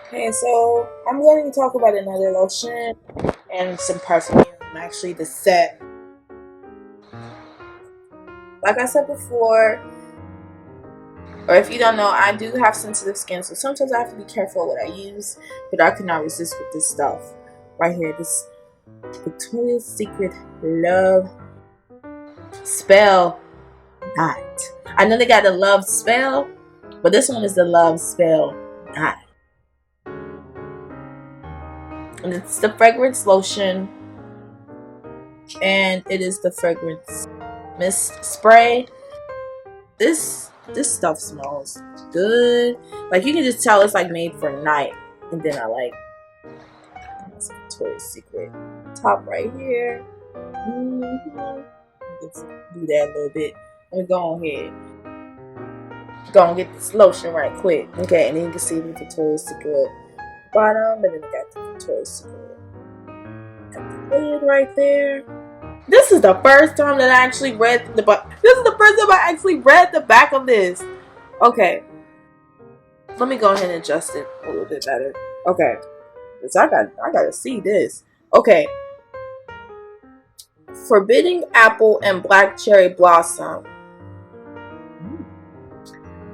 Okay, so I'm going to talk about another lotion and some perfume. Actually, the set. Like I said before, or if you don't know, I do have sensitive skin, so sometimes I have to be careful what I use. But I cannot resist with this stuff right here. This Victoria's Secret Love Spell Knot. I know they got the Love Spell, but this one is the Love Spell Knot. And it's the fragrance lotion, and it is the fragrance mist spray. This stuff smells good. Like you can just tell it's like made for night. And then I like that's Victoria's Secret top right here. Let's do that a little bit. Let me go on ahead. Go and get this lotion right quick. Okay, and then you can see the Victoria's Secret bottom, and then we got the Victoria's Secret at the lid right there. This is the first time that I actually read the back. This is the first time I actually read the back of this. Okay. Let me go ahead and adjust it a little bit better. Okay. So I gotta see this. Okay. Forbidding apple and black cherry blossom.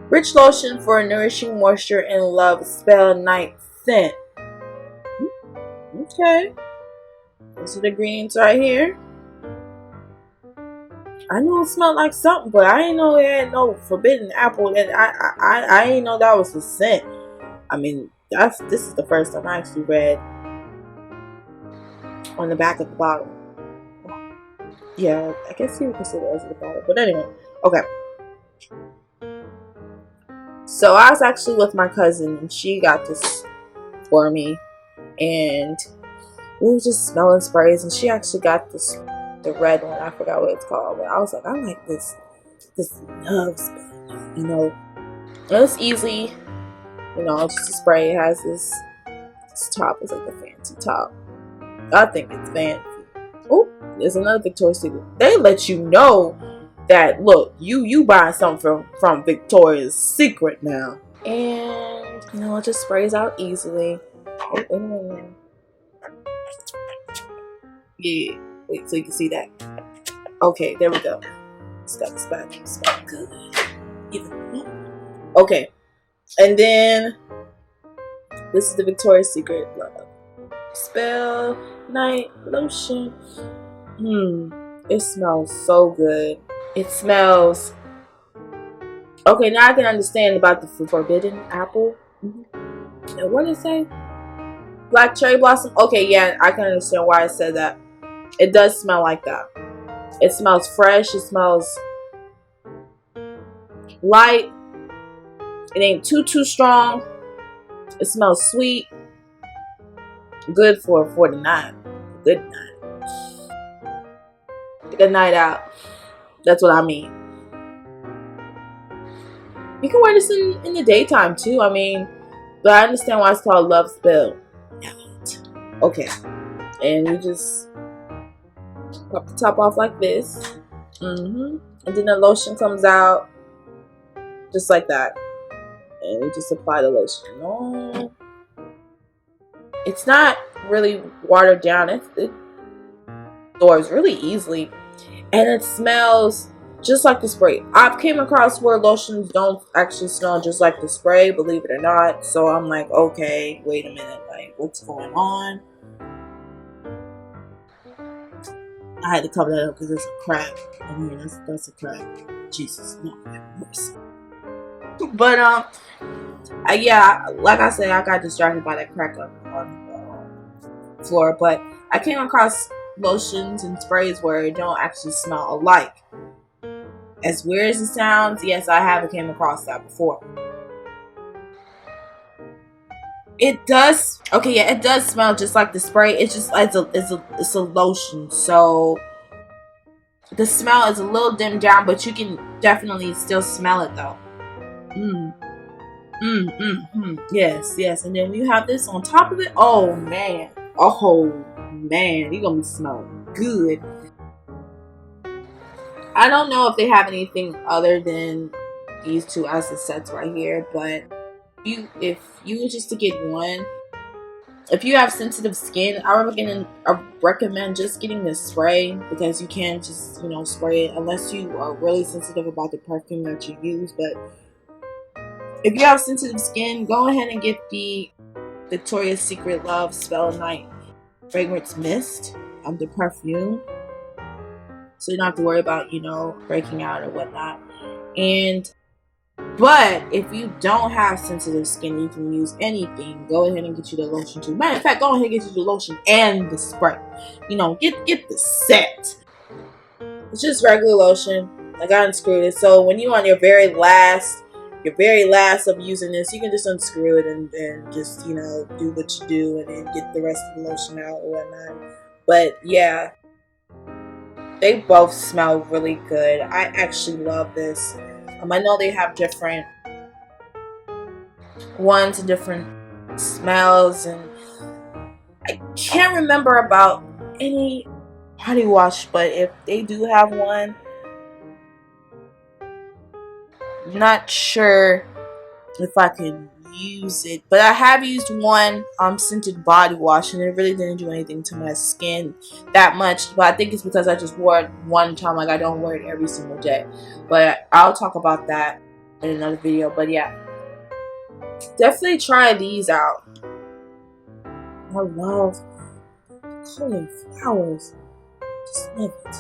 Rich lotion for nourishing moisture and love spell night scent. Okay. These are the greens right here. I know it smelled like something, but I didn't know it had no forbidden apple, and I didn't know that was the scent. I mean, this is the first time I actually read on the back of the bottle. Yeah, I guess you would consider it as the bottle, but anyway, okay. So I was actually with my cousin, and she got this for me, and we were just smelling sprays, and she actually got this. The red one, I forgot what it's called, but I was like, I like this love spell, you know. And it's easy, you know, just a spray. It has this top, it's like a fancy top. I think it's fancy. Oh, there's another Victoria's Secret. They let you know that look, you buying something from Victoria's Secret now, and you know, it just sprays out easily. Yeah. Wait, so you can see that. Okay, there we go. It's got this back. It smells good. Okay, and then this is the Victoria's Secret Love Spell Night Lotion. It smells so good. It smells. Okay, now I can understand about the forbidden apple. And what did it say? Black cherry blossom. Okay, yeah, I can understand why I said that. It does smell like that. It smells fresh. It smells light. It ain't too strong. It smells sweet. Good for the night. Good night. Good night out. That's what I mean. You can wear this in the daytime too. I mean, but I understand why it's called Love Spell. Okay. And you just pop the top off like this, and then the lotion comes out just like that, and you just apply the lotion on. It's not really watered down. It absorbs really easily, and it smells just like the spray. I've came across where lotions don't actually smell just like the spray, believe it or not. So I'm like, okay, wait a minute, like what's going on? I had to cover that up because there's a crack. I mean, that's a crack. Jesus, no mercy. But yeah, like I said, I got distracted by that crack on the floor. But I came across lotions and sprays where it don't actually smell alike. As weird as it sounds, yes, I haven't came across that before. It does. Okay, yeah, it does smell just like the spray. It's just it's a lotion, so the smell is a little dimmed down, but you can definitely still smell it though. Yes. And then when you have this on top of it, oh man, you're gonna be smelling good. I don't know if they have anything other than these two as the sets right here, but if you were just to get one, if you have sensitive skin, I recommend just getting the spray, because you can't just, you know, spray it unless you are really sensitive about the perfume that you use. But if you have sensitive skin, go ahead and get the Victoria's Secret Love Spell Night Fragrance Mist of the perfume, so you don't have to worry about, you know, breaking out or whatnot. But if you don't have sensitive skin, you can use anything. Go ahead and get you the lotion too. Matter of fact, go ahead and get you the lotion and the spray. You know, get the set. It's just regular lotion. I got unscrewed it. So when you on your very last of using this, you can just unscrew it and just, you know, do what you do and then get the rest of the lotion out or whatnot. But yeah, they both smell really good. I actually love this. I know they have different ones and different smells, and I can't remember about any body wash, but if they do have one, I'm not sure if I can use it, but I have used one scented body wash, and it really didn't do anything to my skin that much. But I think it's because I just wore it one time. Like, I don't wear it every single day. But I'll talk about that in another video. But yeah, definitely try these out. I love color flowers. Just love it.